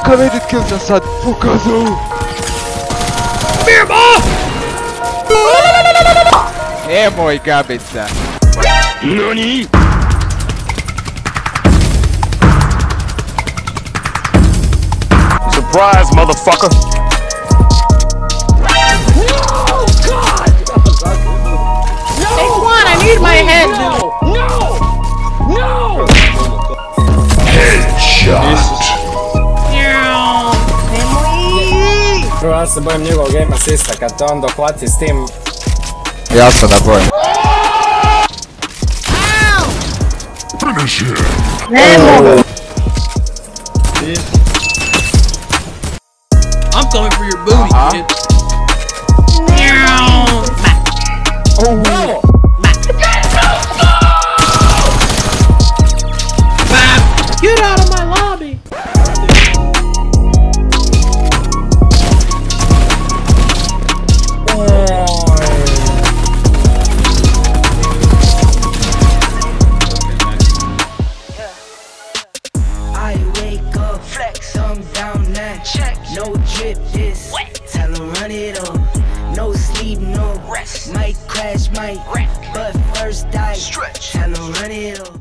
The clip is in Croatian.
Kameritkę w zasad pokazał! Nie mój gabica! NANI?! Surprise, motherfucker! No! God! Take one, I need my head! No! Headshot! Prvo, ja se bojim njegovog game assista, kad te on dohvati s tim... Ja se da bojim. Finish him! Ne mogu! I'm coming for your booty, kid. Oh no! Get out of my lobby! I wake up, flex, I'm down now. Check, no drip, this. Tell 'em run it up. No sleep, no rest. Might crash, might wreck. But first I stretch. Tell 'em run it up.